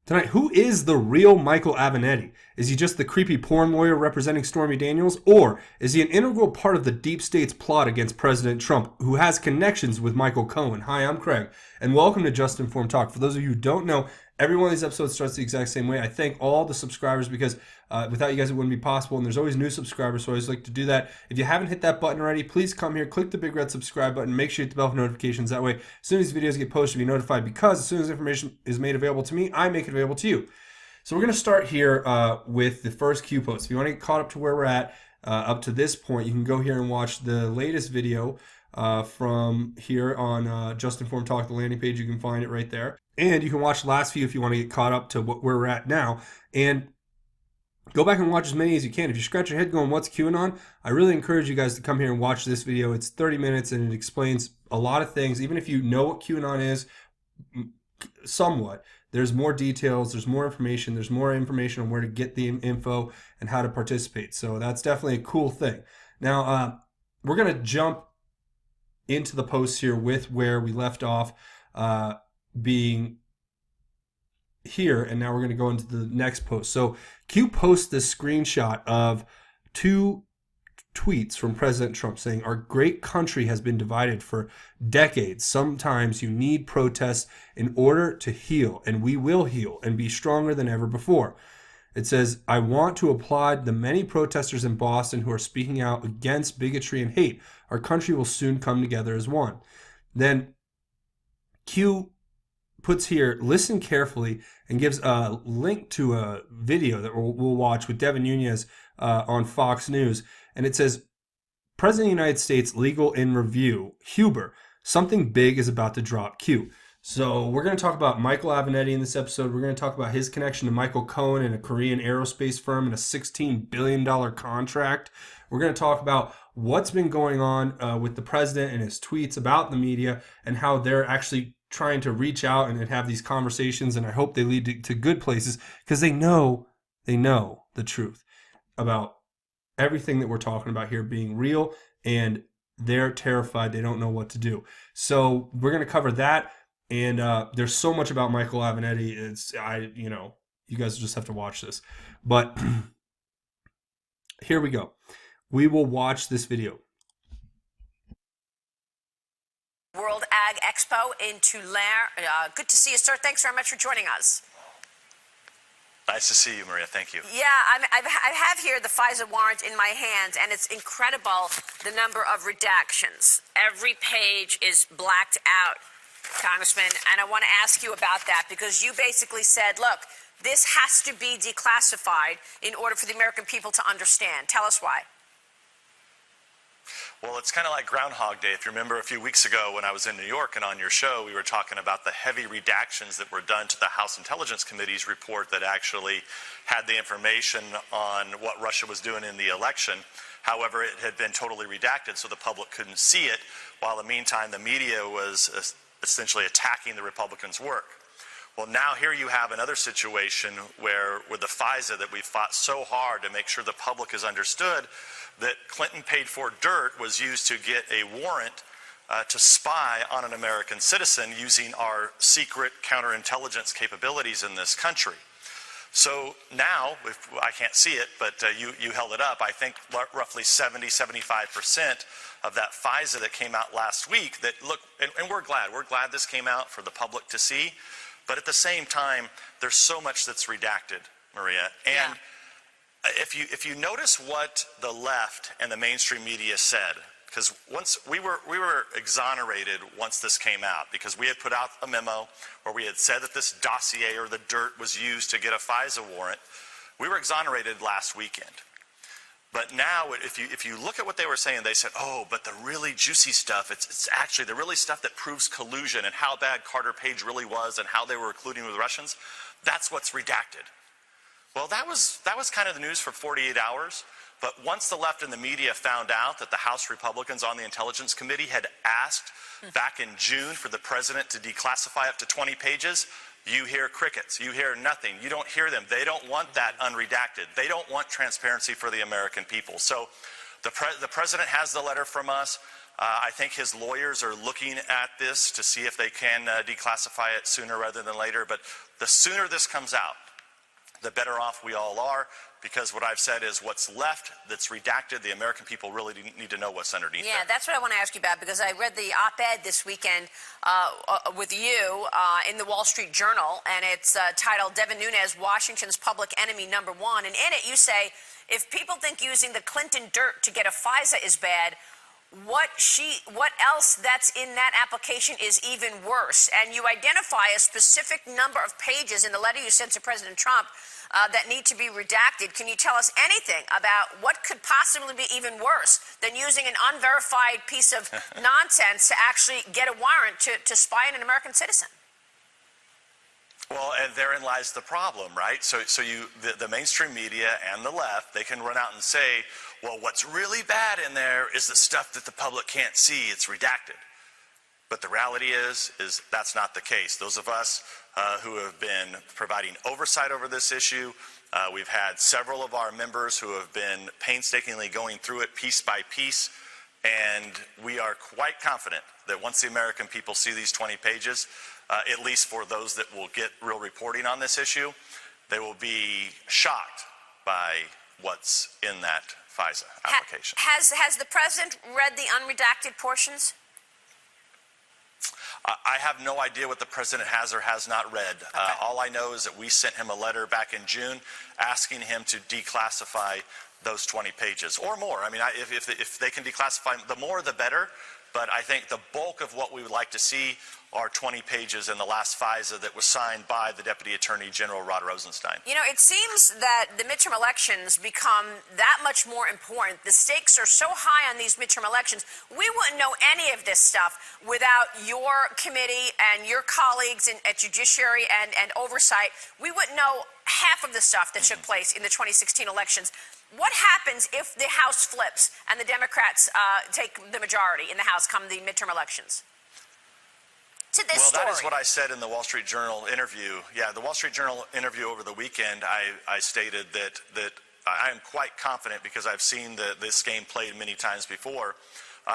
Tonight, who is the real Michael Avenatti? Is he just the creepy porn lawyer representing Stormy Daniels? Or is he an integral part of the deep state's plot against President Trump who has connections with Michael Cohen? Hi, I'm Craig, and welcome to Just Informed Talk. For those of you who don't know, every one of these episodes starts the exact same way. I thank all the subscribers because without you guys, it wouldn't be possible. And there's always new subscribers, so I always like to do that. If you haven't hit that button already, please come here, click the big red subscribe button, make sure you hit the bell for notifications. That way, as soon as these videos get posted, you'll be notified because as soon as information is made available to me, I make it available to you. So we're going to start here with the first Q post. If you want to get caught up to where we're at, up to this point, you can go here and watch the latest video from here on Just Informed Talk, the landing page. You can find it right there. And you can watch the last few if you want to get caught up to where we're at now. And go back and watch as many as you can. If you scratch your head going, what's QAnon? I really encourage you guys to come here and watch this video. It's 30 minutes and it explains a lot of things. Even if you know what QAnon is, somewhat, there's more details, there's more information on where to get the info and how to participate. So that's definitely a cool thing. Now, we're going to jump into the post here with where we left off being here, and now we're going to go into the next post. So Q posts this screenshot of two tweets from President Trump saying, "Our great country has been divided for decades. Sometimes you need protests in order to heal, and we will heal and be stronger than ever before." It says, "I want to applaud the many protesters in Boston who are speaking out against bigotry and hate. Our country will soon come together as one." Then Q puts here, "Listen carefully," and gives a link to a video that we'll watch with Devin Nunes on Fox News. And it says, "President of the United States, legal in review, Huber. Something big is about to drop." Q. So we're going to talk about Michael Avenatti in this episode. We're going to talk about his connection to Michael Cohen and a Korean aerospace firm and a $16 billion contract. We're going to talk about what's been going on with the president and his tweets about the media and how they're actually trying to reach out and have these conversations. And I hope they lead to good places because they know the truth about everything that we're talking about here being real, and they're terrified. They don't know what to do. So we're going to cover that. And there's so much about Michael Avenatti. You guys just have to watch this. But here we go. We will watch this video. World Ag Expo in Tulare. Good to see you, sir. Thanks very much for joining us. Nice to see you, Maria. Thank you. Yeah, I have here the FISA warrant in my hands, and it's incredible the number of redactions. Every page is blacked out, Congressman, and I want to ask you about that because you basically said, look, this has to be declassified in order for the American people to understand. Tell us why. Well, it's kind of like Groundhog Day. If you remember a few weeks ago when I was in New York and on your show, we were talking about the heavy redactions that were done to the House Intelligence Committee's report that actually had the information on what Russia was doing in the election. However, it had been totally redacted so the public couldn't see it, while in the meantime the media was essentially attacking the Republicans' work. Well, now here you have another situation where with the FISA that we fought so hard to make sure the public is understood that Clinton paid for dirt was used to get a warrant to spy on an American citizen using our secret counterintelligence capabilities in this country. So now, if I can't see it, but you held it up, I think roughly 70–75% of that FISA that came out last week that look, and we're glad this came out for the public to see, but at the same time, there's so much that's redacted, Maria. And yeah. If you notice what the left and the mainstream media said, because once we were exonerated once this came out, because we had put out a memo where we had said that this dossier or the dirt was used to get a FISA warrant. We were exonerated last weekend. But now, if you look at what they were saying, they said, oh, but the really juicy stuff, it's actually the really stuff that proves collusion and how bad Carter Page really was and how they were colluding with Russians, that's what's redacted. Well, that was kind of the news for 48 hours. But once the left and the media found out that the House Republicans on the Intelligence Committee had asked back in June for the president to declassify up to 20 pages, you hear crickets. You hear nothing. You don't hear them. They don't want that unredacted. They don't want transparency for the American people. So the president has the letter from us. I think his lawyers are looking at this to see if they can declassify it sooner rather than later. But The sooner this comes out, the better off we all are, because what I've said is what's left that's redacted, the American people really need to know what's underneath Yeah, there. that's what I want to ask you about, because I read the op-ed this weekend with you in the Wall Street Journal, and it's titled "Devin Nunes, Washington's Public Enemy Number One." And in it you say, if people think using the Clinton dirt to get a FISA is bad, what else that's in that application is even worse. And you identify a specific number of pages in the letter you sent to President Trump that need to be redacted. Can you tell us anything about what could possibly be even worse than using an unverified piece of nonsense to actually get a warrant to spy on an American citizen? Well, and therein lies the problem, right? So the mainstream media and the left, they can run out and say, well, what's really bad in there is the stuff that the public can't see. It's redacted. But the reality is that's not the case. Those of us who have been providing oversight over this issue, we've had several of our members who have been painstakingly going through it piece by piece, and we are quite confident that once the American people see these 20 pages, at least for those that will get real reporting on this issue, they will be shocked by what's in that FISA application. Has the president read the unredacted portions? I have no idea what the president has or has not read. Okay. All I know is that we sent him a letter back in June asking him to declassify those 20 pages or more. I mean, if they can declassify, the more the better. But I think the bulk of what we would like to see are 20 pages in the last FISA that was signed by the Deputy Attorney General Rod Rosenstein. You know, it seems that the midterm elections become that much more important. The stakes are so high on these midterm elections. We wouldn't know any of this stuff without your committee and your colleagues at Judiciary and Oversight. We wouldn't know half of the stuff that took place in the 2016 elections. What happens if the House flips and the Democrats take the majority in the House come the midterm elections? To this Well, story. that is what I said in the Wall Street Journal interview. Yeah, the Wall Street Journal interview over the weekend, I stated that I am quite confident, because I've seen this game played many times before.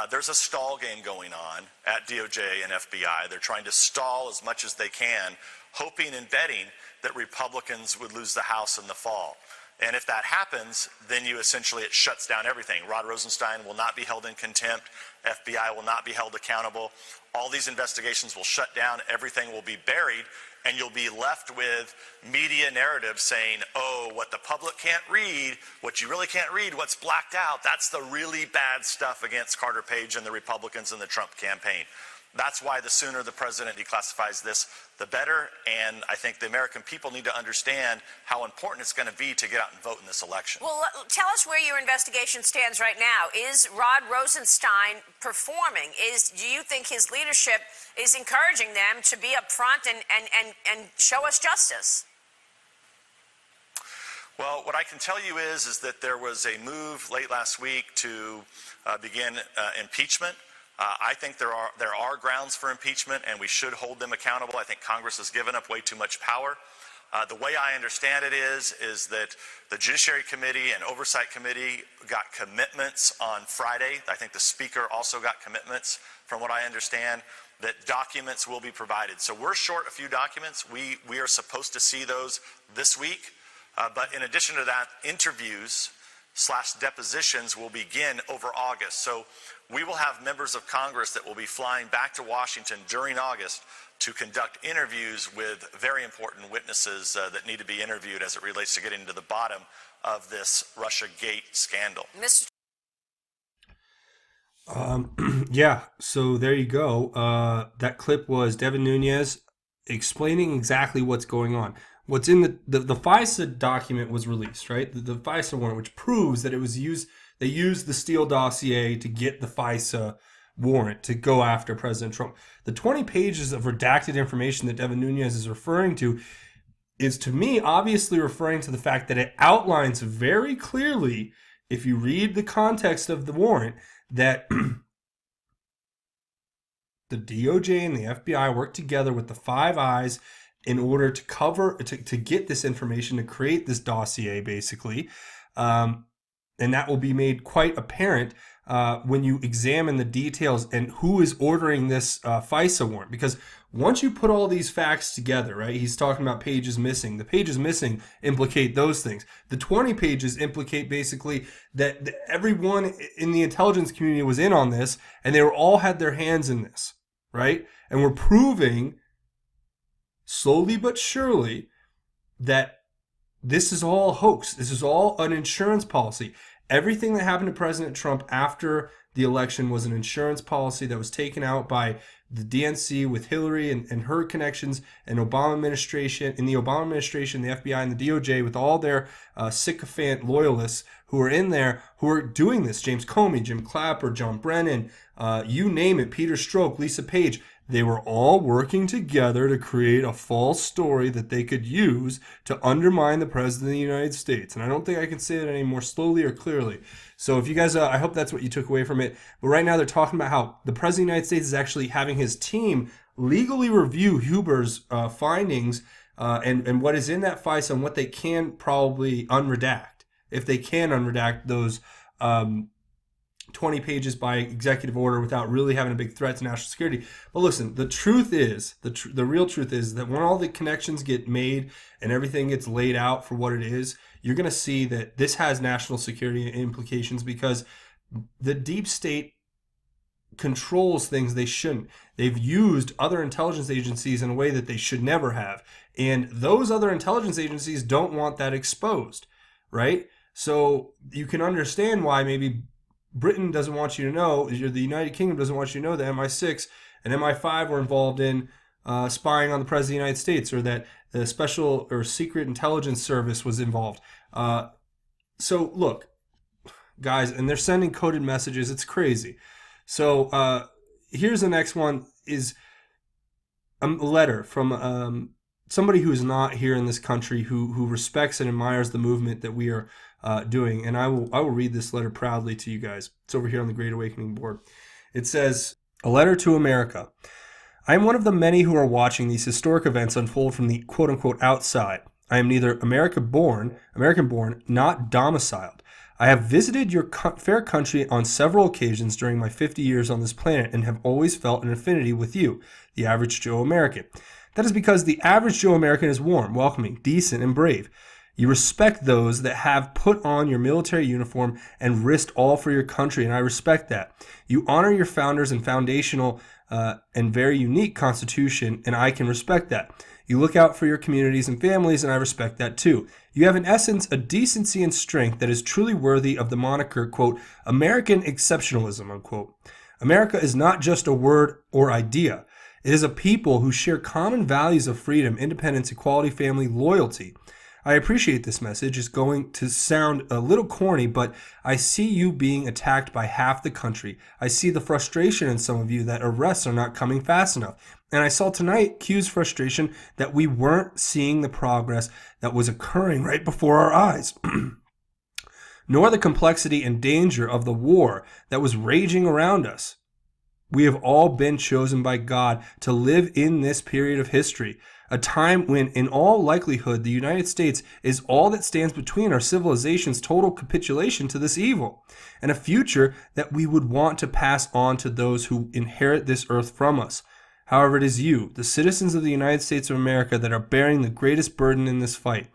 There's a stall game going on at DOJ and FBI. They're trying to stall as much as they can, hoping and betting that Republicans would lose the House in the fall. And if that happens, then it shuts down everything. Rod Rosenstein will not be held in contempt. FBI will not be held accountable. All these investigations will shut down. Everything will be buried. And you'll be left with media narratives saying, oh, what the public can't read, what you really can't read, what's blacked out, that's the really bad stuff against Carter Page and the Republicans and the Trump campaign. That's why the sooner the president declassifies this, the better. And I think the American people need to understand how important it's going to be to get out and vote in this election. Well, tell us where your investigation stands right now. Is Rod Rosenstein performing? Do you think his leadership is encouraging them to be upfront and show us justice? Well, what I can tell you is that there was a move late last week to begin impeachment. I think there are grounds for impeachment, and we should hold them accountable. I think Congress has given up way too much power. The way I understand it is that the Judiciary Committee and Oversight Committee got commitments on Friday. I think the Speaker also got commitments, from what I understand, that documents will be provided. So we're short a few documents. We are supposed to see those this week. But in addition to that, interviews/depositions will begin over August. So we will have members of Congress that will be flying back to Washington during August to conduct interviews with very important witnesses that need to be interviewed as it relates to getting to the bottom of this Russiagate scandal. Mr. Yeah, so there you go. That clip was Devin Nunes explaining exactly what's going on. What's in the FISA document was released, right? The FISA warrant, which proves that it was used. They used the Steele dossier to get the FISA warrant to go after President Trump. The 20 pages of redacted information that Devin Nunes is referring to is, to me, obviously referring to the fact that it outlines very clearly, if you read the context of the warrant, that the DOJ and the FBI worked together with the Five Eyes in order to get this information, to create this dossier, basically. And that will be made quite apparent when you examine the details and who is ordering this FISA warrant. Because once you put all these facts together, right, he's talking about pages missing. The pages missing implicate those things. The 20 pages implicate basically that everyone in the intelligence community was in on this, and they were all had their hands in this, right? And we're proving slowly but surely that this is all a hoax. This is all an insurance policy. Everything that happened to President Trump after the election was an insurance policy that was taken out by the DNC with Hillary and her connections and Obama administration. In the Obama administration, the FBI and the DOJ with all their sycophant loyalists who are in there, who are doing this. James Comey, Jim Clapper, John Brennan, you name it, Peter Strzok, Lisa Page. They were all working together to create a false story that they could use to undermine the President of the United States. And I don't think I can say that any more slowly or clearly. So if you guys, I hope that's what you took away from it. But right now they're talking about how the President of the United States is actually having his team legally review Huber's findings and what is in that FISA and what they can probably unredact, if they can unredact those 20 pages by executive order without really having a big threat to national security. But listen, the truth is, the real truth is that when all the connections get made and everything gets laid out for what it is, you're going to see that this has national security implications because the deep state controls things they shouldn't. They've used other intelligence agencies in a way that they should never have. And those other intelligence agencies don't want that exposed, right? So you can understand why maybe Britain doesn't want you to know, the United Kingdom doesn't want you to know that MI6 and MI5 were involved in spying on the President of the United States, or that the Special or Secret Intelligence Service was involved. So look, guys, and they're sending coded messages. It's crazy. So here's the next one is a letter from somebody who is not here in this country, who respects and admires the movement that we are doing. And I will read this letter proudly to you guys. It's over here on the Great Awakening board. It says, "A letter to America. I am one of the many who are watching these historic events unfold from the quote-unquote outside. I am neither American born, not domiciled. I have visited your fair country on several occasions during my 50 years on this planet and have always felt an affinity with you, the average Joe American. That is because the average Joe American is warm, welcoming, decent, and brave. You respect those that have put on your military uniform and risked all for your country, and I respect that. You honor your founders and foundational and very unique Constitution, and I can respect that. You look out for your communities and families, and I respect that too. You have in essence a decency and strength that is truly worthy of the moniker, quote, American exceptionalism, unquote. America is not just a word or idea. It is a people who share common values of freedom, independence, equality, family, loyalty. I appreciate this message. It's going to sound a little corny, but I see you being attacked by half the country. I see the frustration in some of you that arrests are not coming fast enough. And I saw tonight Q's frustration that we weren't seeing the progress that was occurring right before our eyes, nor the complexity and danger of the war that was raging around us. We have all been chosen by God to live in this period of history, a time when, in all likelihood, the United States is all that stands between our civilization's total capitulation to this evil, and a future that we would want to pass on to those who inherit this earth from us. However, it is you, the citizens of the United States of America, that are bearing the greatest burden in this fight.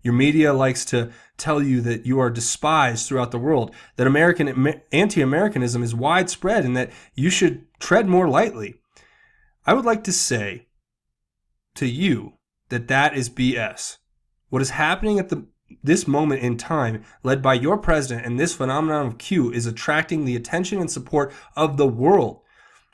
Your media likes to tell you that you are despised throughout the world, that anti-Americanism is widespread, and that you should tread more lightly. I would like to say to you that is BS. What is happening at this moment in time, led by your president and this phenomenon of Q, is attracting the attention and support of the world.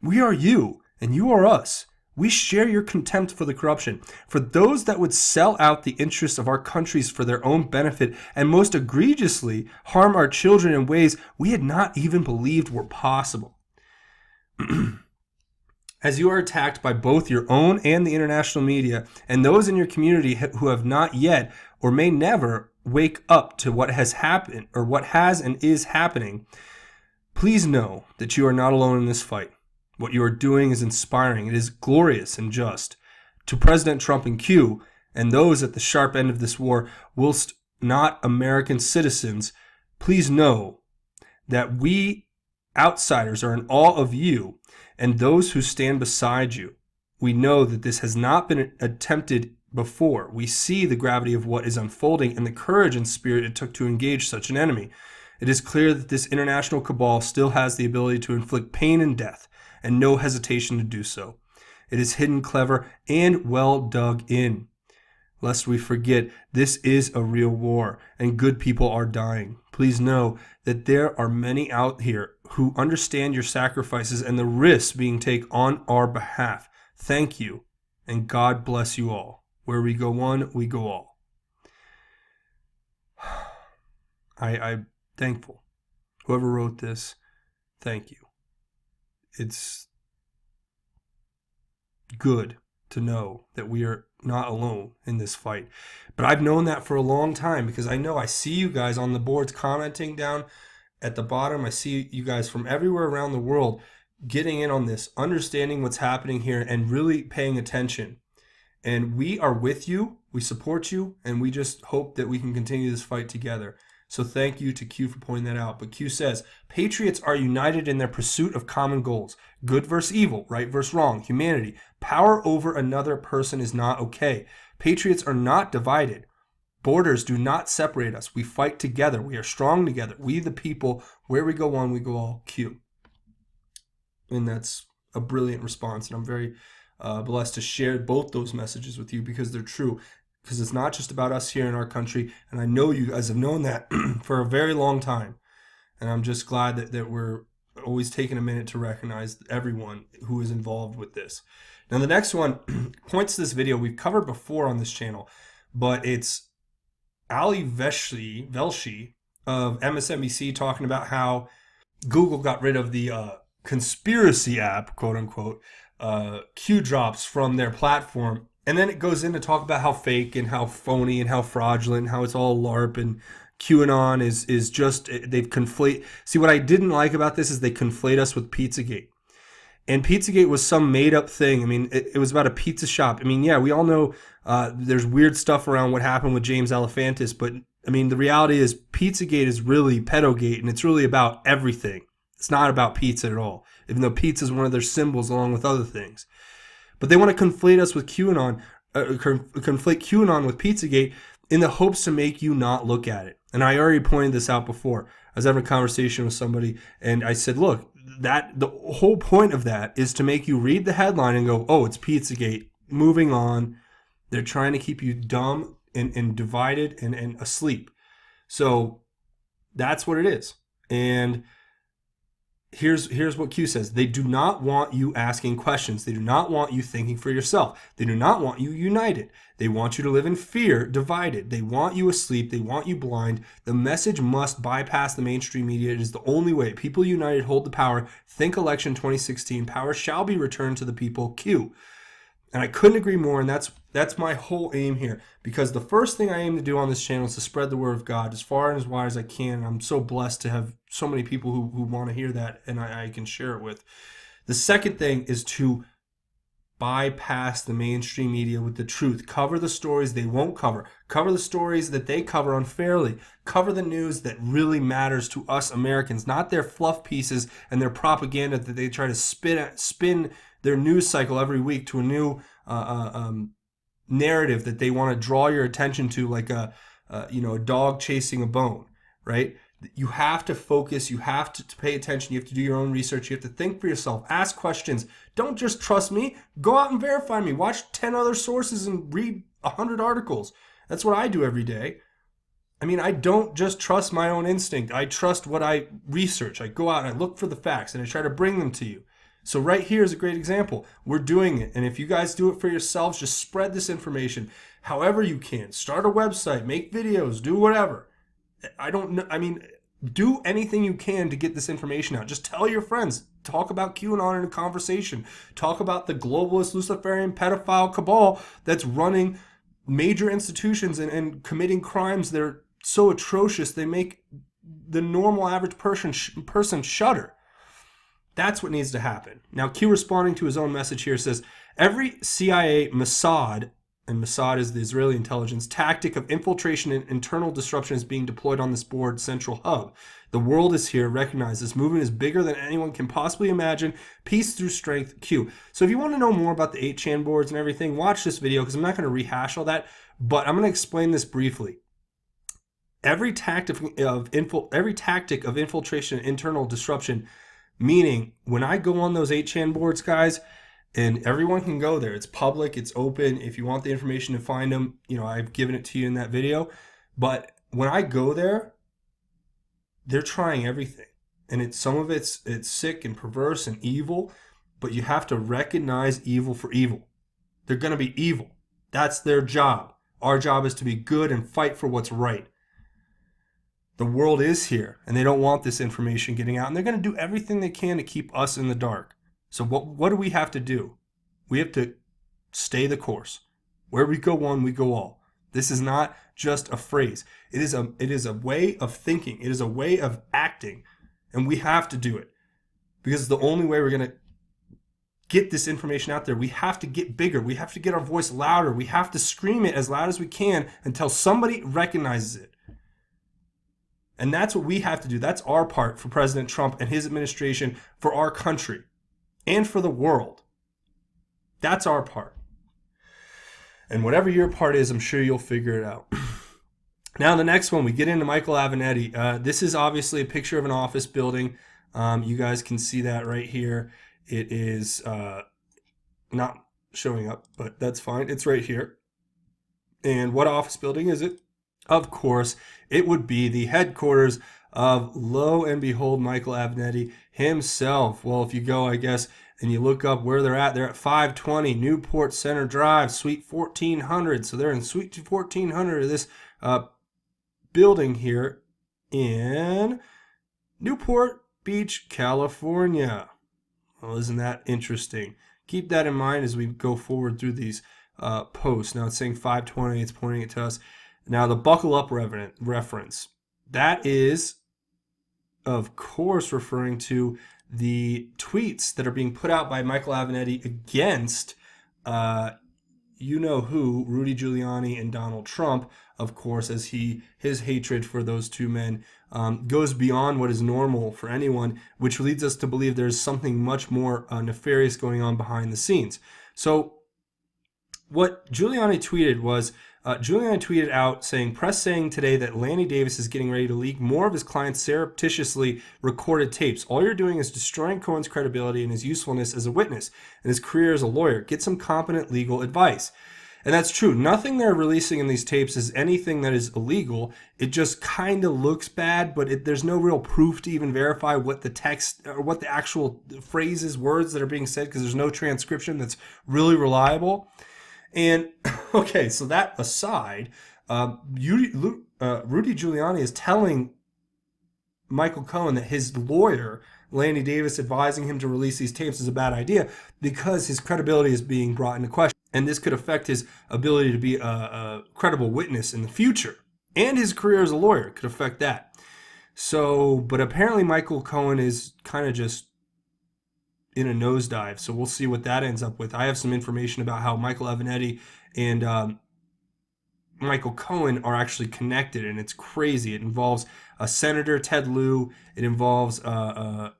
We are you, and you are us. We share your contempt for the corruption, for those that would sell out the interests of our countries for their own benefit, and most egregiously harm our children in ways we had not even believed were possible. As you are attacked by both your own and the international media, and those in your community who have not yet or may never wake up to what has happened or what has and is happening, please know that you are not alone in this fight. What you are doing is inspiring. It is glorious and just. To President Trump and Q, and those at the sharp end of this war, whilst not American citizens, Please know that we outsiders are in awe of you and those who stand beside you. We know that this has not been attempted before. We see the gravity of what is unfolding and the courage and spirit it took to engage such an enemy. It is clear that this international cabal still has the ability to inflict pain and death, and no hesitation to do so. It is hidden, clever, and well dug in. Lest we forget, this is a real war, and good people are dying. Please know that there are many out here who understand your sacrifices and the risks being taken on our behalf. Thank you, and God bless you all. Where we go one, we go all. I'm thankful. Whoever wrote this, thank you. It's good to know that we are not alone in this fight. But I've known that for a long time because I see you guys on the boards commenting down at the bottom. I see you guys from everywhere around the world getting in on this, understanding what's happening here, and really paying attention. And we are with you, we support you, and we just hope that we can continue this fight together. So thank you to Q for pointing that out. But Q says, patriots are united in their pursuit of common goals. Good versus evil, right versus wrong, humanity. Power over another person is not okay. Patriots are not divided. Borders do not separate us. We fight together. We are strong together. We the people, where we go one, we go all. Q. And that's a brilliant response. And I'm very blessed to share both those messages with you because they're true. Because it's not just about us here in our country. And I know you guys have known that for a very long time. And I'm just glad that we're always taking a minute to recognize everyone who is involved with this. Now, the next one points to this video we've covered before on this channel, but it's Ali Velshi of MSNBC talking about how Google got rid of the conspiracy app, quote unquote, Q drops from their platform. And then it goes in to talk about how fake and how phony and how fraudulent and how it's all LARP and QAnon is just, they've conflate. See, what I didn't like about this is they conflate us with Pizzagate. And Pizzagate was some made up thing. I mean, it was about a pizza shop. I mean, yeah, we all know there's weird stuff around what happened with James Alefantis. But I mean, the reality is Pizzagate is really pedogate, and it's really about everything. It's not about pizza at all, even though pizza is one of their symbols along with other things. But they want to conflate us with QAnon, conflate QAnon with Pizzagate in the hopes to make you not look at it. And I already pointed this out before. I was having a conversation with somebody, and I said, look, the whole point of that is to make you read the headline and go, oh, it's Pizzagate. Moving on. They're trying to keep you dumb and divided and asleep. So that's what it is. And here's what Q says. They do not want you asking questions. They do not want you thinking for yourself. They do not want you united. They want you to live in fear, divided. They want you asleep. They want you blind. The message must bypass the mainstream media. It is the only way. People united hold the power. Think election 2016. Power shall be returned to the people. Q. And I couldn't agree more, and that's my whole aim here. Because the first thing I aim to do on this channel is to spread the word of God as far and as wide as I can. I'm so blessed to have so many people who want to hear that, and I can share it with. The second thing is to bypass the mainstream media with the truth. Cover the stories they won't cover. Cover the stories that they cover unfairly. Cover the news that really matters to us Americans, not their fluff pieces and their propaganda that they try to spin their news cycle every week to a new narrative that they want to draw your attention to, like a dog chasing a bone, right? You have to focus. You have to pay attention. You have to do your own research. You have to think for yourself. Ask questions. Don't just trust me. Go out and verify me. Watch 10 other sources and read 100 articles. That's what I do every day. I mean, I don't just trust my own instinct. I trust what I research. I go out and I look for the facts and I try to bring them to you. So right here is a great example. We're doing it. And if you guys do it for yourselves, just spread this information however you can. Start a website, make videos, do whatever. I don't know. I mean, do anything you can to get this information out. Just tell your friends. Talk about QAnon in a conversation. Talk about the globalist, Luciferian, pedophile cabal that's running major institutions and committing crimes that are so atrocious they make the normal average person shudder. That's what needs to happen. Now, Q responding to his own message here says, every CIA, Mossad, and Mossad is the Israeli intelligence, tactic of infiltration and internal disruption is being deployed on this board central hub. The world is here. Recognize this movement is bigger than anyone can possibly imagine. Peace through strength. Q. So if you want to know more about the 8chan boards and everything, watch this video because I'm not going to rehash all that, but I'm going to explain this briefly. Every tactic of infiltration and internal disruption, meaning when I go on those 8chan boards, guys, and everyone can go there. It's public. It's open. If you want the information to find them, I've given it to you in that video. But when I go there, they're trying everything. And some of it's sick and perverse and evil, but you have to recognize evil for evil. They're going to be evil. That's their job. Our job is to be good and fight for what's right. The world is here, and they don't want this information getting out, and they're going to do everything they can to keep us in the dark. So what do we have to do? We have to stay the course. Where we go one, we go all. This is not just a phrase. It is a way of thinking. It is a way of acting, and we have to do it because it's the only way we're going to get this information out there. We have to get bigger. We have to get our voice louder. We have to scream it as loud as we can until somebody recognizes it. And that's what we have to do. That's our part for President Trump and his administration, for our country and for the world. That's our part. And whatever your part is, I'm sure you'll figure it out. Now, the next one, we get into Michael Avenatti. This is obviously a picture of an office building. You guys can see that right here. It is not showing up, but that's fine. It's right here. And what office building is it? Of course, it would be the headquarters of, lo and behold, Michael Avenatti himself. Well, if you go, I guess, and you look up where they're at 520 Newport Center Drive, Suite 1400. So they're in Suite 1400 of this building here in Newport Beach, California. Well, isn't that interesting? Keep that in mind as we go forward through these posts. Now it's saying 520, it's pointing it to us. Now the buckle up reference, that is, of course, referring to the tweets that are being put out by Michael Avenatti against you-know-who, Rudy Giuliani and Donald Trump, of course, as his hatred for those two men goes beyond what is normal for anyone, which leads us to believe there's something much more nefarious going on behind the scenes. So what Giuliani tweeted was, Giuliani tweeted out saying, press saying today that Lanny Davis is getting ready to leak more of his client's surreptitiously recorded tapes. All you're doing is destroying Cohen's credibility and his usefulness as a witness and his career as a lawyer. Get some competent legal advice. And that's true. Nothing they're releasing in these tapes is anything that is illegal. It just kind of looks bad, but there's no real proof to even verify what the text or what the actual phrases, words that are being said, because there's no transcription that's really reliable. And okay, so that aside, Rudy Giuliani is telling Michael Cohen that his lawyer, Lanny Davis, advising him to release these tapes is a bad idea because his credibility is being brought into question. And this could affect his ability to be a credible witness in the future. And his career as a lawyer could affect that. So, but apparently Michael Cohen is kind of just in a nosedive. So we'll see what that ends up with. I have some information about how Michael Avenatti and Michael Cohen are actually connected, and it's crazy. It involves Senator Ted Lieu. It involves a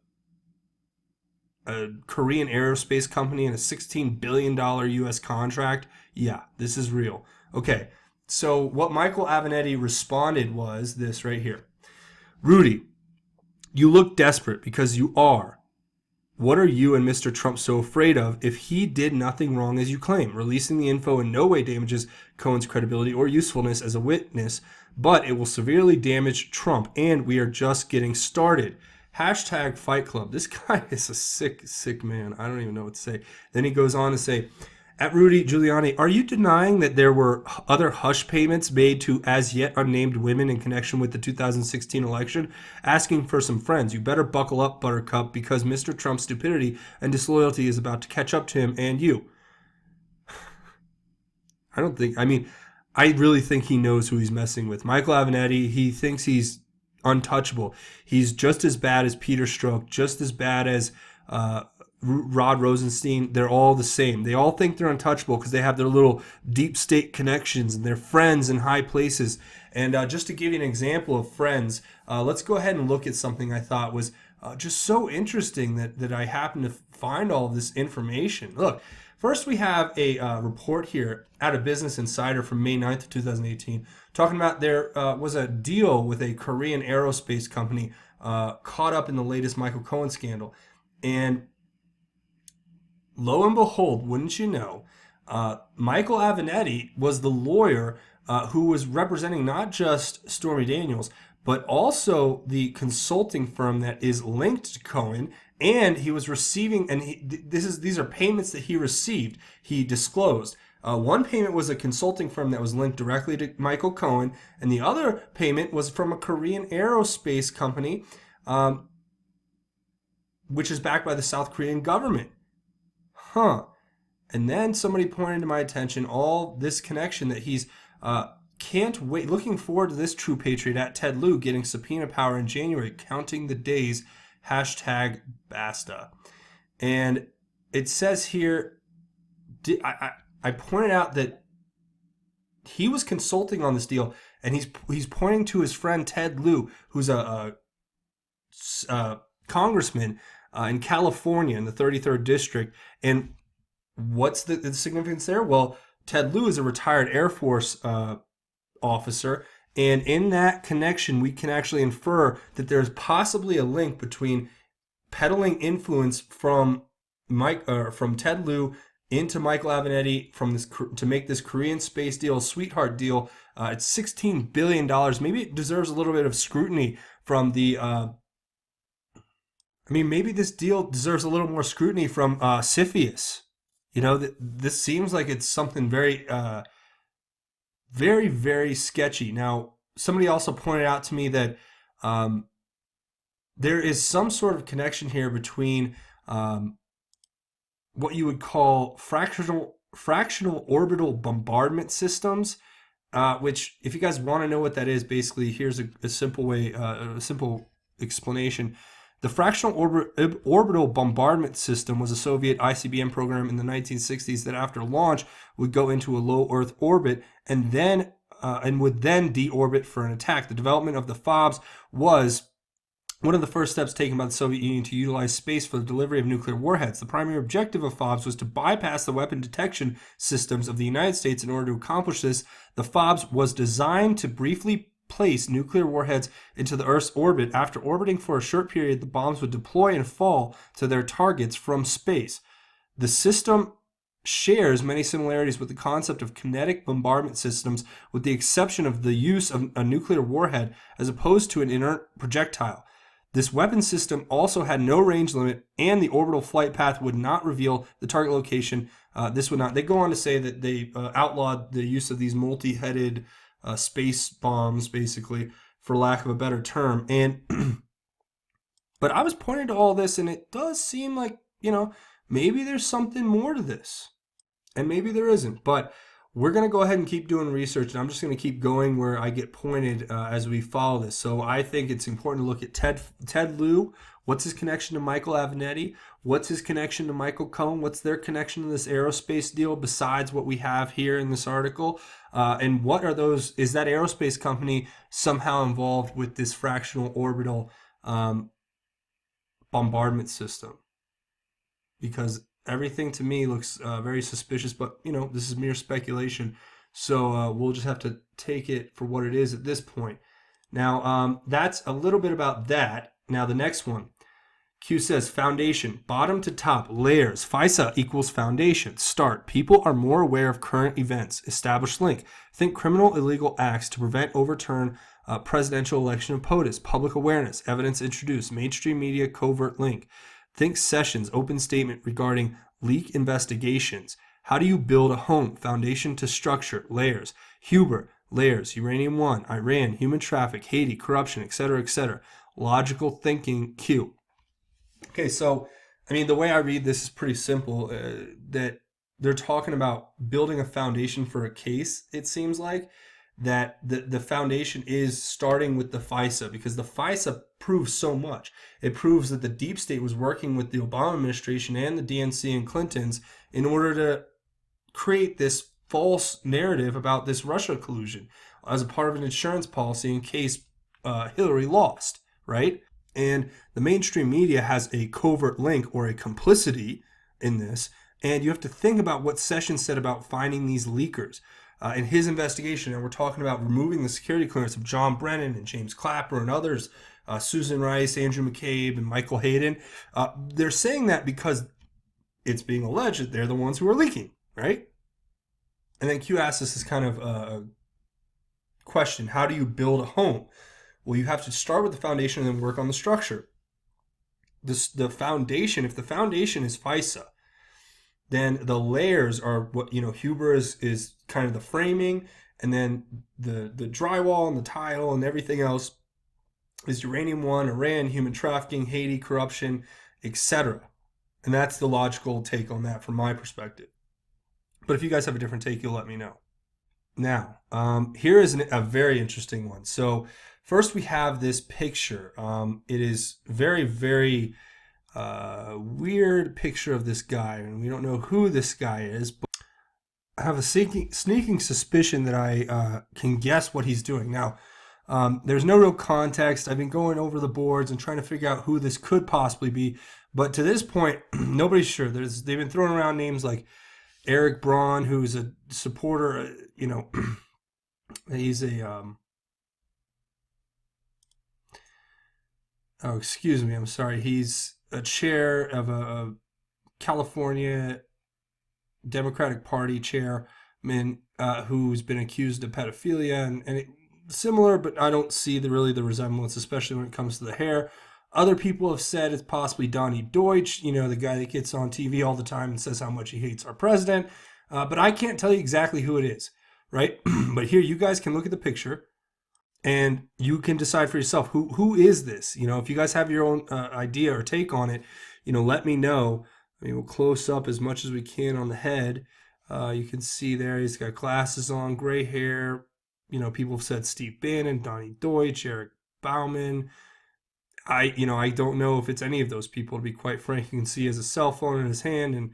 Korean aerospace company and a $16 billion U.S. contract. Yeah, this is real. Okay, so what Michael Avenatti responded was this right here. Rudy, you look desperate because you are. What are you and Mr. Trump so afraid of if he did nothing wrong as you claim? Releasing the info in no way damages Cohen's credibility or usefulness as a witness, but it will severely damage Trump, and we are just getting started. Hashtag Fight Club. This guy is a sick man. I don't even know what to say. Then he goes on to say, at Rudy Giuliani, are you denying that there were other hush payments made to as yet unnamed women in connection with the 2016 election? Asking for some friends. You better buckle up, Buttercup, because Mr. Trump's stupidity and disloyalty is about to catch up to him and you. I really think he knows who he's messing with. Michael Avenatti, he thinks he's untouchable. He's just as bad as Peter Strzok, just as bad as Rod Rosenstein, they're all the same. They all think they're untouchable because they have their little deep state connections and they're friends in high places. And just to give you an example of friends, let's go ahead and look at something I thought was just so interesting that I happened to find all of this information. Look, first we have a report here out of Business Insider from May 9th of 2018 talking about there was a deal with a Korean aerospace company caught up in the latest Michael Cohen scandal. And lo and behold, wouldn't you know, Michael Avenatti was the lawyer who was representing not just Stormy Daniels, but also the consulting firm that is linked to Cohen. And he was receiving, and these are payments that he received. He disclosed. One payment was a consulting firm that was linked directly to Michael Cohen, and the other payment was from a Korean aerospace company, which is backed by the South Korean government. And then somebody pointed to my attention all this connection that he's can't wait, looking forward to this true patriot at Ted Lieu getting subpoena power in January, counting the days, #basta. And it says here, I pointed out that he was consulting on this deal, and he's pointing to his friend Ted Lieu, who's a congressman in California in the 33rd district. And what's the significance there? Well, Ted Lieu is a retired Air Force officer, and in that connection, we can actually infer that there's possibly a link between peddling influence from Ted Lieu into Michael Avenatti to make this Korean space deal, sweetheart deal. It's $16 billion. Maybe it deserves a little bit of scrutiny from the. Maybe this deal deserves a little more scrutiny from CFIUS. You know, this seems like it's something very, very, very sketchy. Now, somebody also pointed out to me that there is some sort of connection here between what you would call fractional orbital bombardment systems, which, if you guys want to know what that is, basically, here's a simple explanation. The fractional orbital bombardment system was a Soviet ICBM program in the 1960s that, after launch, would go into a low Earth orbit and would then deorbit for an attack. The development of the FOBs was one of the first steps taken by the Soviet Union to utilize space for the delivery of nuclear warheads. The primary objective of FOBs was to bypass the weapon detection systems of the United States. In order to accomplish this, the FOBs was designed to briefly place nuclear warheads into the Earth's orbit. After orbiting for a short period, the bombs would deploy and fall to their targets from space. The system shares many similarities with the concept of kinetic bombardment systems, with the exception of the use of a nuclear warhead as opposed to an inert projectile. This weapon system also had no range limit, and the orbital flight path would not reveal the target location. They go on to say that they outlawed the use of these multi-headed space bombs, basically, for lack of a better term. And but I was pointing to all this, and it does seem like, maybe there's something more to this, and maybe there isn't. But we're going to go ahead and keep doing research, and I'm just going to keep going where I get pointed as we follow this. So I think it's important to look at Ted Lieu. What's his connection to Michael Avenatti? What's his connection to Michael Cohen? What's their connection to this aerospace deal besides what we have here in this article? And what are those? Is that aerospace company somehow involved with this fractional orbital bombardment system? Because everything to me looks very suspicious, but this is mere speculation. So we'll just have to take it for what it is at this point. Now, that's a little bit about that. Now, the next one. Q says, foundation, bottom to top, layers, FISA equals foundation, start, people are more aware of current events, establish link, think criminal illegal acts to prevent overturn presidential election of POTUS, public awareness, evidence introduced, mainstream media covert link, think sessions, open statement regarding leak investigations, how do you build a home, foundation to structure, layers, Huber, layers, Uranium One, Iran, human traffic, Haiti, corruption, etc., logical thinking, Q. Okay, so, the way I read this is pretty simple, that they're talking about building a foundation for a case, it seems like. that the foundation is starting with the FISA, because the FISA proves so much. It proves that the deep state was working with the Obama administration and the DNC and Clintons in order to create this false narrative about this Russia collusion as a part of an insurance policy in case Hillary lost, right? And the mainstream media has a covert link or a complicity in this. And you have to think about what Sessions said about finding these leakers. In his investigation, and we're talking about removing the security clearance of John Brennan and James Clapper and others, Susan Rice, Andrew McCabe, and Michael Hayden. They're saying that because it's being alleged that they're the ones who are leaking, right? And then Q asks us this kind of question: how do you build a home? Well, you have to start with the foundation and then work on the structure. The foundation, if the foundation is FISA, then the layers are what, Huber is kind of the framing, and then the drywall and the tile and everything else is Uranium One, Iran, human trafficking, Haiti, corruption, etc. And that's the logical take on that from my perspective. But if you guys have a different take, you'll let me know. Now, here is a very interesting one. So first we have this picture. It is very, very weird picture of this guy, and we don't know who this guy is, but I have a sneaking suspicion that I can guess what he's doing. Now, there's no real context. I've been going over the boards and trying to figure out who this could possibly be, but to this point, nobody's sure. They've been throwing around names like Eric Braun, who's a supporter, he's a oh, excuse me, I'm sorry. He's a chair of a California Democratic Party chairman who's been accused of pedophilia and similar, but I don't see really the resemblance, especially when it comes to the hair. Other people have said it's possibly Donnie Deutsch, the guy that gets on TV all the time and says how much he hates our president. But I can't tell you exactly who it is, right? But here, you guys can look at the picture and you can decide for yourself who is this. If you guys have your own idea or take on it, let me know. We'll close up as much as we can on the head. You can see there he's got glasses on, gray hair. People have said Steve Bannon, Donnie Deutsch, Eric Bauman. I don't know if it's any of those people, to be quite frank. You can see he has a cell phone in his hand and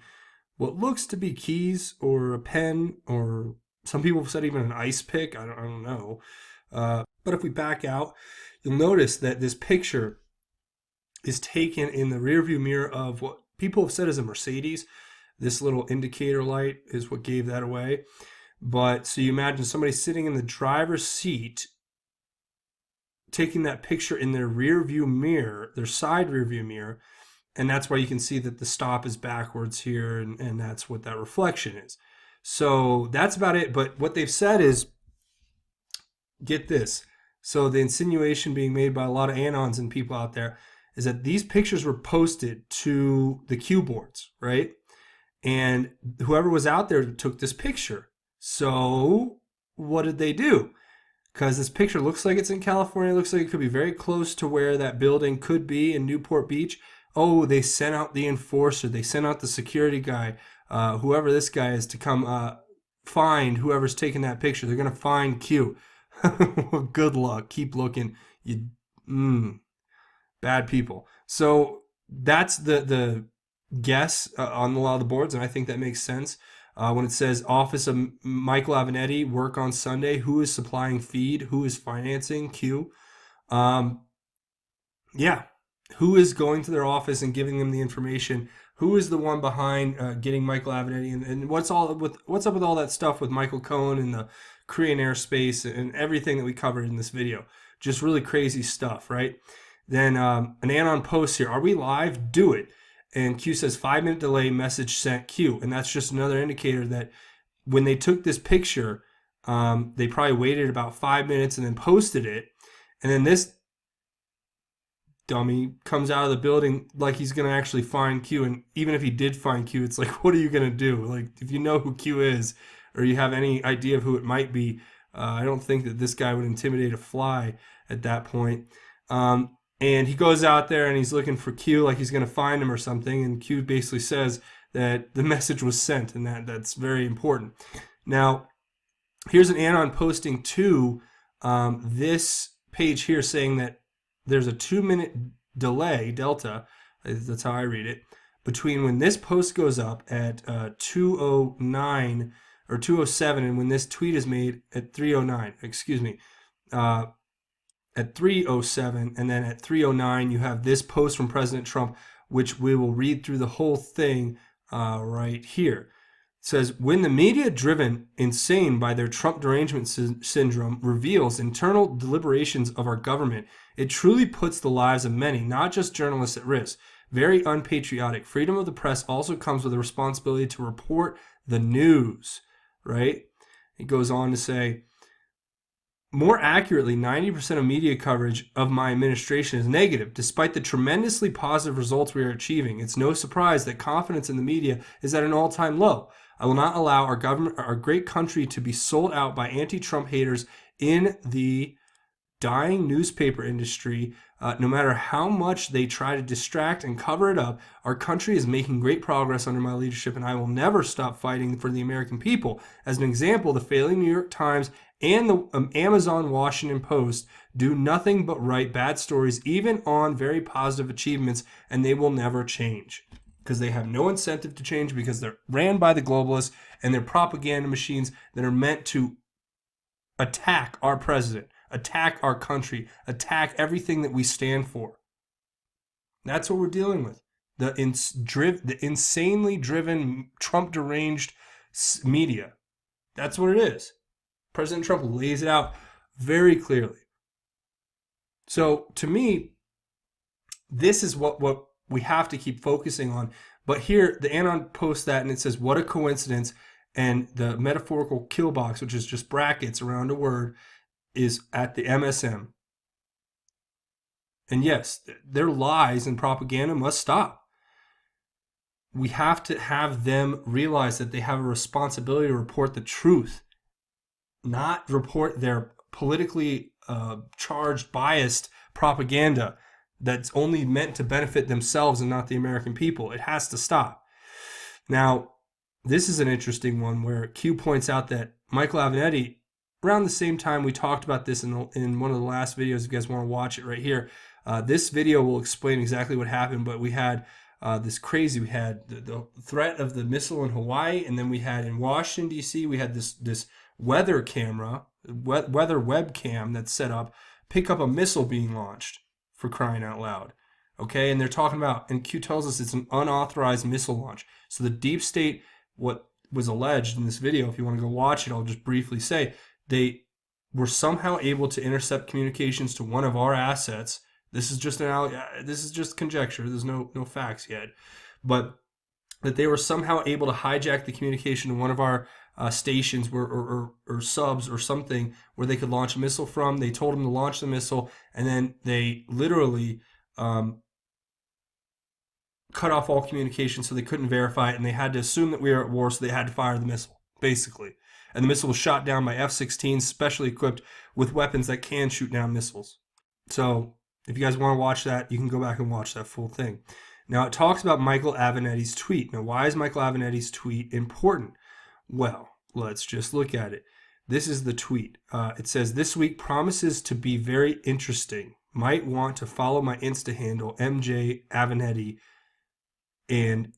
what looks to be keys or a pen, or some people have said even an ice pick. I don't know. But if we back out, you'll notice that this picture is taken in the rearview mirror of what people have said is a Mercedes. This little indicator light is what gave that away. But so you imagine somebody sitting in the driver's seat taking that picture in their rear view mirror, their side rear view mirror, and that's why you can see that the stop is backwards here, and that's what that reflection is. So that's about it. But what they've said is, get this. So the insinuation being made by a lot of anons and people out there is that these pictures were posted to the Q boards, right? And whoever was out there took this picture. So what did they do? Because this picture looks like it's in California. It looks like it could be very close to where that building could be in Newport Beach. Oh, they sent out the enforcer. They sent out the security guy, whoever this guy is, to come find whoever's taking that picture. They're going to find Q. Well, good luck. Keep looking. Bad people. So that's the guess on a lot of the boards, and I think that makes sense. When it says Office of Michael Avenatti, work on Sunday, who is supplying feed? Who is financing Q? Who is going to their office and giving them the information? Who is the one behind getting Michael Avenatti? And what's up with all that stuff with Michael Cohen and the Korean airspace and everything that we covered in this video? Just really crazy stuff, right? Then an anon post here. Are we live? Do it. And Q says 5-minute delay, message sent Q. And that's just another indicator that when they took this picture, they probably waited about 5 minutes and then posted it. And then this dummy comes out of the building like he's going to actually find Q. And even if he did find Q, it's like, what are you going to do? Like, if you know who Q is or you have any idea of who it might be, I don't think that this guy would intimidate a fly at that point. And he goes out there and he's looking for Q, like he's going to find him or something. And Q basically says that the message was sent, and that's very important. Now, here's an anon posting to this page here saying that there's a 2-minute delay, delta, that's how I read it, between when this post goes up at 2:09 or 2:07 and when this tweet is made at 3:09, excuse me, at 3:07, and then at 3:09 you have this post from President Trump, which we will read through the whole thing right here. It says, when the media driven insane by their Trump derangement syndrome reveals internal deliberations of our government, it truly puts the lives of many, not just journalists, at risk. Very unpatriotic. Freedom of the press also comes with a responsibility to report the news, right? It goes on to say, more accurately, 90% of media coverage of my administration is negative. Despite the tremendously positive results we are achieving, it's no surprise that confidence in the media is at an all-time low. I will not allow our government, our great country, to be sold out by anti-Trump haters in the dying newspaper industry. No matter how much they try to distract and cover it up, our country is making great progress under my leadership, and I will never stop fighting for the American people. As an example, the failing New York Times and the Amazon Washington Post do nothing but write bad stories, even on very positive achievements, and they will never change because they have no incentive to change, because they're ran by the globalists and they're propaganda machines that are meant to attack our president, attack our country, attack everything that we stand for. That's what we're dealing with. The insanely driven, Trump deranged media. That's what it is. President Trump lays it out very clearly. So to me, this is what we have to keep focusing on. But here, the Anon posts that and it says, what a coincidence. And the metaphorical kill box, which is just brackets around a word, is at the MSM. And yes, their lies and propaganda must stop. We have to have them realize that they have a responsibility to report the truth, not report their politically charged, biased propaganda that's only meant to benefit themselves and not the American people. It has to stop. Now, this is an interesting one where Q points out that Michael Avenatti, around the same time we talked about this in one of the last videos, if you guys want to watch it right here, this video will explain exactly what happened, but we had we had the threat of the missile in Hawaii, and then we had in Washington, D.C., we had this weather camera, weather webcam that's set up, pick up a missile being launched, for crying out loud. Okay, and they're talking about, and Q tells us it's an unauthorized missile launch. So the deep state, what was alleged in this video, if you want to go watch it, I'll just briefly say, they were somehow able to intercept communications to one of our assets. This is just conjecture. There's no facts yet, but that they were somehow able to hijack the communication to one of our stations or subs or something where they could launch a missile from. They told them to launch the missile, and then they literally cut off all communication, so they couldn't verify it, and they had to assume that we were at war, so they had to fire the missile, basically. And the missile was shot down by F-16s, specially equipped with weapons that can shoot down missiles. So if you guys want to watch that, you can go back and watch that full thing. Now, it talks about Michael Avenatti's tweet. Now, why is Michael Avenatti's tweet important? Well, let's just look at it. This is the tweet. It says, this week promises to be very interesting. Might want to follow my Insta handle, MJ Avenatti. And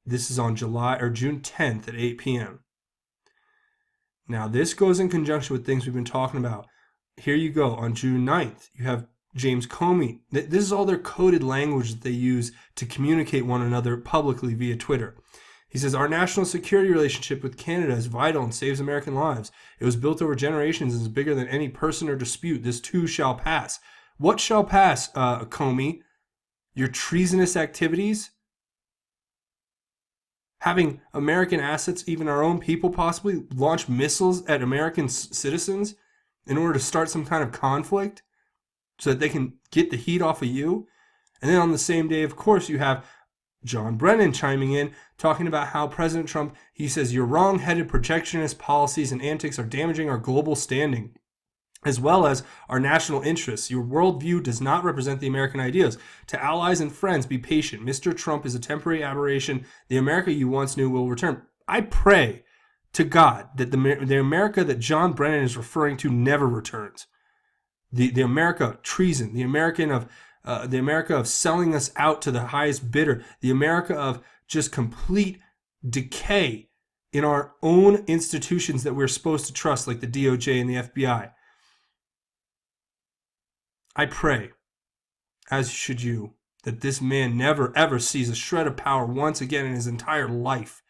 this is on June 10th at 8 p.m. Now, this goes in conjunction with things we've been talking about. Here you go. On June 9th, you have James Comey. This is all their coded language that they use to communicate one another publicly via Twitter. He says, our national security relationship with Canada is vital and saves American lives. It was built over generations and is bigger than any person or dispute. This too shall pass. What shall pass, Comey? Your treasonous activities? Having American assets, even our own people, possibly launch missiles at American citizens in order to start some kind of conflict so that they can get the heat off of you? And then on the same day, of course, you have John Brennan chiming in, talking about how President Trump, he says, your wrong-headed protectionist policies and antics are damaging our global standing, as well as our national interests. Your worldview does not represent the American ideas. To allies and friends, be patient. Mr. Trump is a temporary aberration. The America you once knew will return. I pray to God that the America that John Brennan is referring to never returns. The America of treason, the America of selling us out to the highest bidder, the America of just complete decay in our own institutions that we're supposed to trust, like the DOJ and the FBI. I pray, as should you, that this man never ever sees a shred of power once again in his entire life,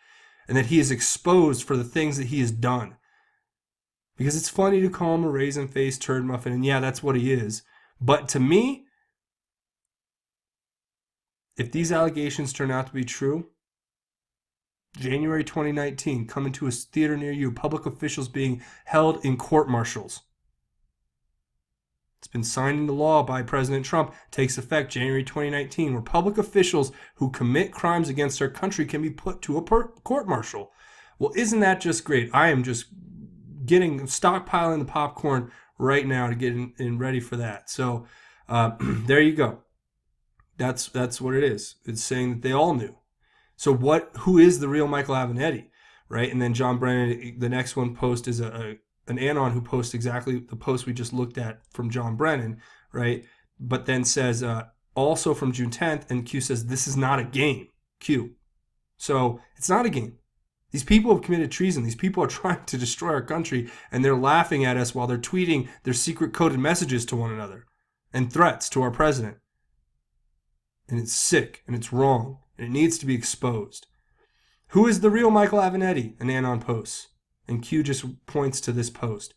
and that he is exposed for the things that he has done. Because it's funny to call him a raisin-faced turd muffin, and yeah, that's what he is. But to me, if these allegations turn out to be true, January 2019, coming to a theater near you, public officials being held in court-martials. It's been signed into law by President Trump, takes effect January 2019, where public officials who commit crimes against our country can be put to a court-martial. Well, isn't that just great? I am just stockpiling the popcorn right now to get in ready for that. So there you go. That's what it is. It's saying that they all knew. So who is the real Michael Avenatti, right? And then John Brennan, the next one post is an anon who posts exactly the post we just looked at from John Brennan, right? But then says, also from June 10th, and Q says, this is not a game, Q. So it's not a game. These people have committed treason. These people are trying to destroy our country, and they're laughing at us while they're tweeting their secret coded messages to one another and threats to our president. And it's sick, and it's wrong, and it needs to be exposed. Who is the real Michael Avenatti? An anon posts. And Q just points to this post.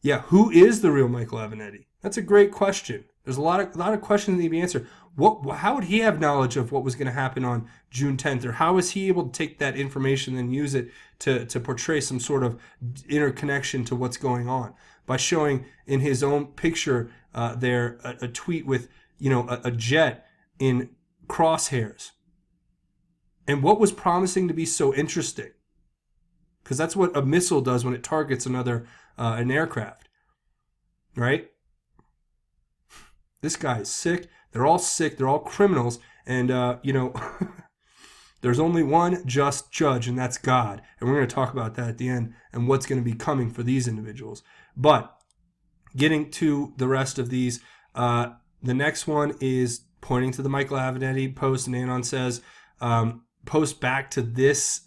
Yeah, who is the real Michael Avenatti? That's a great question. There's a lot of questions that need to be answered. How would he have knowledge of what was going to happen on June 10th? Or how was he able to take that information and use it to portray some sort of interconnection to what's going on? By showing in his own picture there a tweet with a jet in crosshairs. And what was promising to be so interesting? Because that's what a missile does when it targets an aircraft, right? This guy is sick. They're all sick. They're all criminals. And, there's only one just judge, and that's God. And we're going to talk about that at the end and what's going to be coming for these individuals. But getting to the rest of these, the next one is pointing to the Michael Avenatti post, and Anon says, post back to this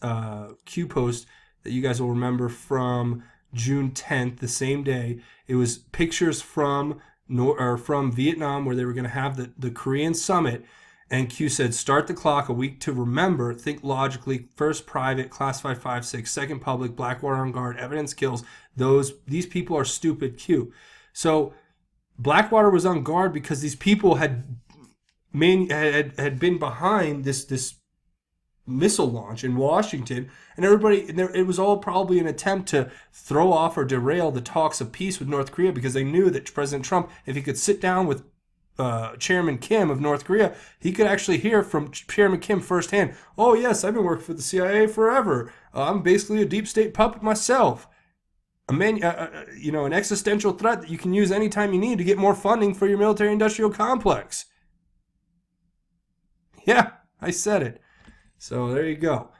Q post that you guys will remember from June 10th, the same day. It was pictures from Vietnam where they were going to have the Korean summit, and Q said, start the clock, a week to remember, think logically, first private, classified 5-6, second public, Blackwater on guard, evidence kills. These people are stupid, Q. So Blackwater was on guard because these people had been behind this missile launch in Washington, and it was all probably an attempt to throw off or derail the talks of peace with North Korea, because they knew that President Trump, if he could sit down with Chairman Kim of North Korea, he could actually hear from Chairman Kim firsthand, oh yes, I've been working for the CIA forever. I'm basically a deep state puppet myself. An existential threat that you can use anytime you need to get more funding for your military-industrial complex. Yeah, I said it. So there you go.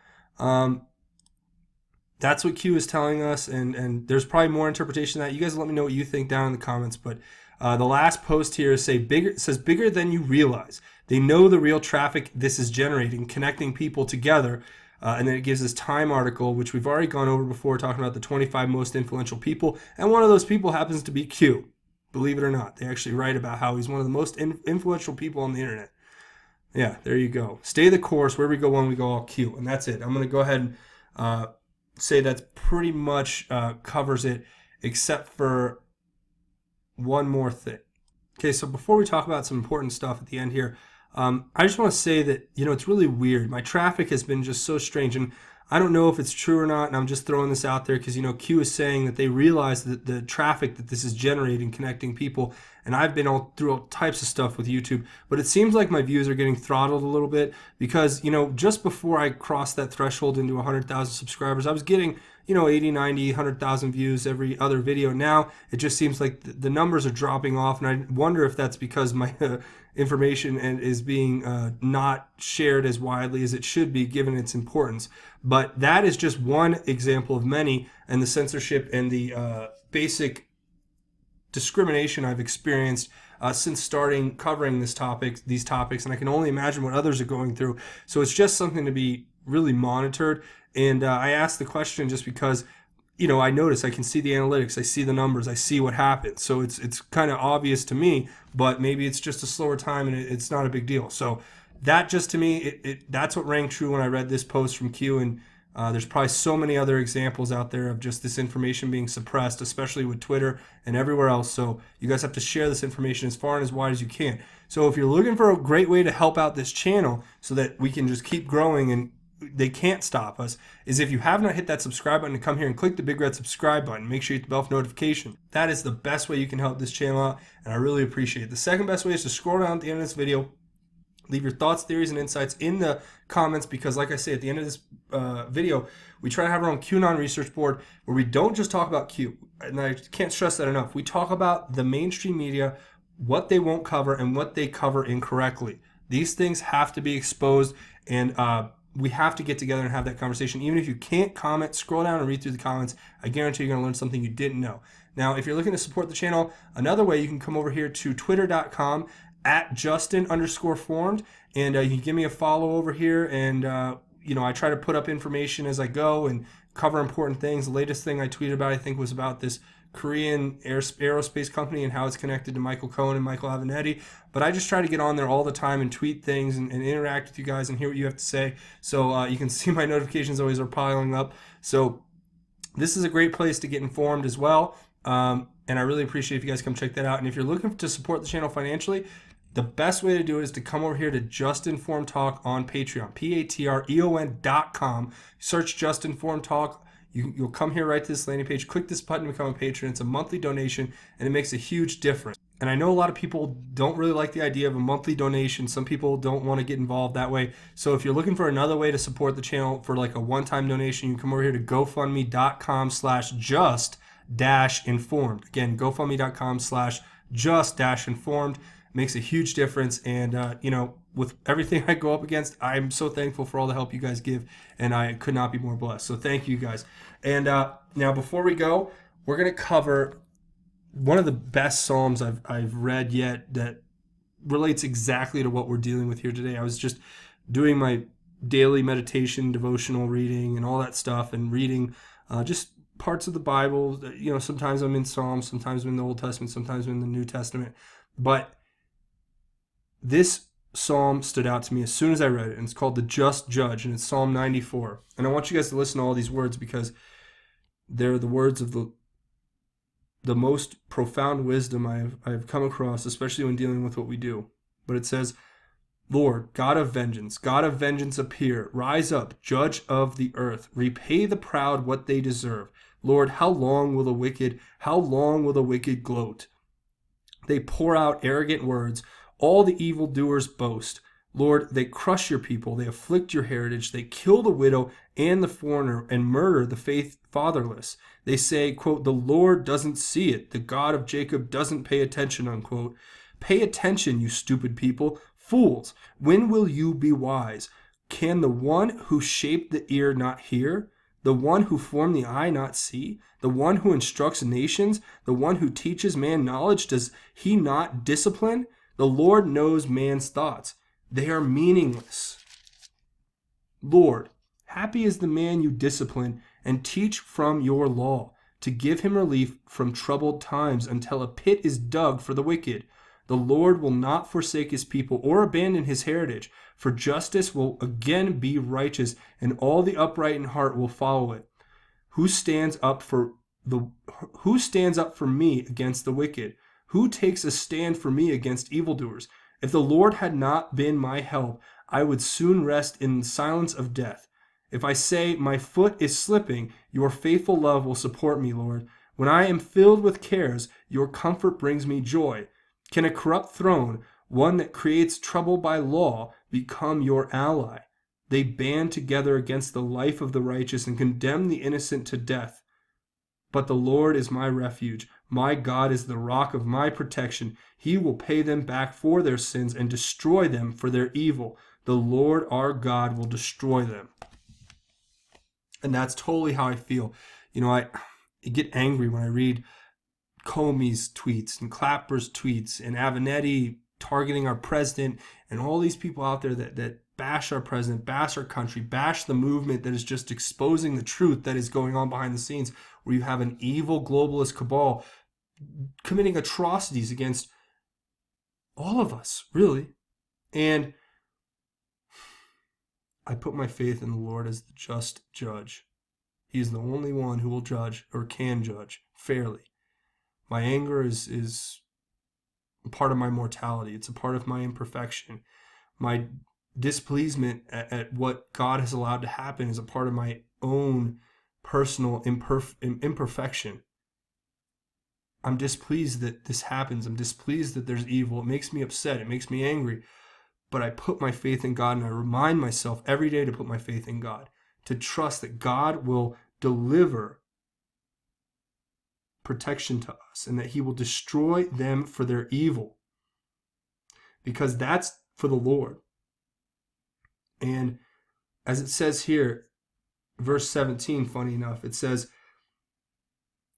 That's what Q is telling us, and there's probably more interpretation of that. You guys let me know what you think down in the comments. But the last post here says bigger than you realize. They know the real traffic this is generating, connecting people together. And then it gives this Time article, which we've already gone over before, talking about the 25 most influential people. And one of those people happens to be Q. Believe it or not. They actually write about how he's one of the most influential people on the internet. Yeah, there you go. Stay the course. Where we go one, we go all Q. And that's it. I'm going to go ahead and say that pretty much covers it, except for one more thing. Okay, so before we talk about some important stuff at the end here, I just want to say that, it's really weird. My traffic has been just so strange, and I don't know if it's true or not, and I'm just throwing this out there because, Q is saying that they realize that the traffic that this is generating, connecting people, and I've been through all types of stuff with YouTube, but it seems like my views are getting throttled a little bit because, just before I crossed that threshold into 100,000 subscribers, I was getting, 80, 90, 100,000 views every other video. Now it just seems like the numbers are dropping off, and I wonder if that's because my information is being not shared as widely as it should be given its importance. But that is just one example of many, and the censorship and the basic discrimination I've experienced since starting covering these topics, and I can only imagine what others are going through. So it's just something to be really monitored. And I asked the question just because, I notice, I can see the analytics, I see the numbers, I see what happens. So it's kind of obvious to me, but maybe it's just a slower time and it's not a big deal. So that just to me, that's what rang true when I read this post from Q. And there's probably so many other examples out there of just this information being suppressed, especially with Twitter and everywhere else. So you guys have to share this information as far and as wide as you can. So if you're looking for a great way to help out this channel so that we can just keep growing and they can't stop us, is if you have not hit that subscribe button, to come here and click the big red subscribe button. Make sure you hit the bell for notification. That is the best way you can help this channel out, and I really appreciate it. The second best way is to scroll down at the end of this video. Leave your thoughts, theories, and insights in the comments, because like I say, at the end of this video, we try to have our own QAnon research board where we don't just talk about Q. And I can't stress that enough. We talk about the mainstream media, what they won't cover, and what they cover incorrectly. These things have to be exposed, and we have to get together and have that conversation. Even if you can't comment, scroll down and read through the comments. I guarantee you're going to learn something you didn't know. Now, if you're looking to support the channel, another way, you can come over here to twitter.com @Justin_formed, and you can give me a follow over here. And I try to put up information as I go and cover important things. The latest thing I tweeted about, I think, was about this Korean aerospace company and how it's connected to Michael Cohen and Michael Avenatti. But I just try to get on there all the time and tweet things and interact with you guys and hear what you have to say. So you can see my notifications always are piling up. So this is a great place to get informed as well. And I really appreciate if you guys come check that out. And if you're looking to support the channel financially, the best way to do it is to come over here to Just Informed Talk on Patreon, patreon.com. Search Just Informed Talk. You'll come here right to this landing page. Click this button to become a patron. It's a monthly donation, and it makes a huge difference. And I know a lot of people don't really like the idea of a monthly donation. Some people don't want to get involved that way. So if you're looking for another way to support the channel for like a one-time donation, you can come over here to gofundme.com/just-informed. Again, gofundme.com/just-informed. Makes a huge difference. And, with everything I go up against, I'm so thankful for all the help you guys give, and I could not be more blessed. So thank you guys. And now before we go, we're going to cover one of the best Psalms I've read yet that relates exactly to what we're dealing with here today. I was just doing my daily meditation, devotional reading, and all that stuff, and reading just parts of the Bible. Sometimes I'm in Psalms, sometimes I'm in the Old Testament, sometimes I'm in the New Testament. But this psalm stood out to me as soon as I read it, and it's called The Just Judge, and it's Psalm 94. And I want you guys to listen to all these words, because they're the words of the most profound wisdom I've come across, especially when dealing with what we do. But it says, "Lord, God of vengeance appear. Rise up, judge of the earth. Repay the proud what they deserve. Lord, how long will the wicked gloat? They pour out arrogant words. All the evildoers boast. Lord, they crush your people. They afflict your heritage. They kill the widow and the foreigner and murder the fatherless. They say, quote, the Lord doesn't see it. The God of Jacob doesn't pay attention, unquote. Pay attention, you stupid people. Fools, when will you be wise? Can the one who shaped the ear not hear? The one who formed the eye not see? The one who instructs nations? The one who teaches man knowledge? Does he not discipline? The Lord knows man's thoughts. They are meaningless. Lord, happy is the man you discipline and teach from your law, to give him relief from troubled times until a pit is dug for the wicked. The Lord will not forsake his people or abandon his heritage, for justice will again be righteous, and all the upright in heart will follow it. Who stands up for me against the wicked? Who takes a stand for me against evildoers? If the Lord had not been my help, I would soon rest in the silence of death. If I say, my foot is slipping, your faithful love will support me, Lord. When I am filled with cares, your comfort brings me joy. Can a corrupt throne, one that creates trouble by law, become your ally? They band together against the life of the righteous and condemn the innocent to death. But the Lord is my refuge. My God is the rock of my protection. He will pay them back for their sins and destroy them for their evil. The Lord our God will destroy them. And that's totally how I feel. You know, I get angry when I read Comey's tweets and Clapper's tweets and Avenatti targeting our president and all these people out there that bash our president, bash our country, bash the movement that is just exposing the truth that is going on behind the scenes, where you have an evil globalist cabal committing atrocities against all of us, really. And I put my faith in the Lord as the just judge. He is the only one who will judge or can judge fairly. My anger is a part of my mortality. It's a part of my imperfection. My displeasement at what God has allowed to happen is a part of my own personal imperfection. I'm displeased that this happens. I'm displeased that there's evil. It makes me upset. It makes me angry. But I put my faith in God, and I remind myself every day to put my faith in God, to trust that God will deliver protection to us and that he will destroy them for their evil, because that's for the Lord. And as it says here, verse 17, funny enough, it says,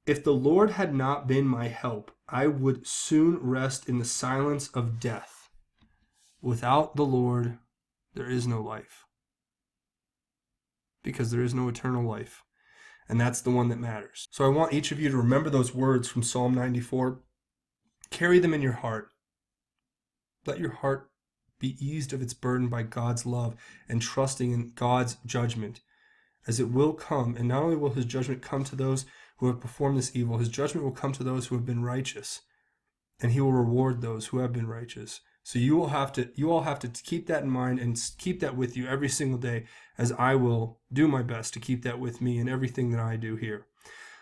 if the Lord had not been my help, I would soon rest in the silence of death. Without the Lord, there is no life, because there is no eternal life. And that's the one that matters. So I want each of you to remember those words from Psalm 94. Carry them in your heart. Let your heart be eased of its burden by God's love and trusting in God's judgment, as it will come. And not only will his judgment come to those who have performed this evil, his judgment will come to those who have been righteous, and he will reward those who have been righteous. So you all have to keep that in mind and keep that with you every single day, as I will do my best to keep that with me in everything that I do here.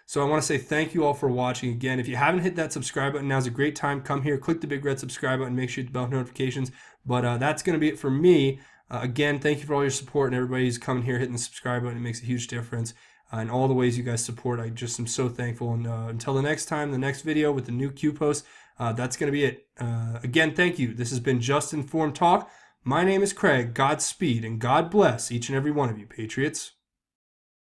So I want to say thank you all for watching. Again, if you haven't hit that subscribe button, now's a great time. Come here, click the big red subscribe button, make sure you hit the bell notifications. But that's going to be it for me. Again, thank you for all your support and everybody who's coming here, hitting the subscribe button. It makes a huge difference. And all the ways you guys support, I just am so thankful. And until the next time, the next video with the new Q post, that's going to be it. Again, thank you. This has been Just Informed Talk. My name is Craig. Godspeed and God bless each and every one of you, Patriots.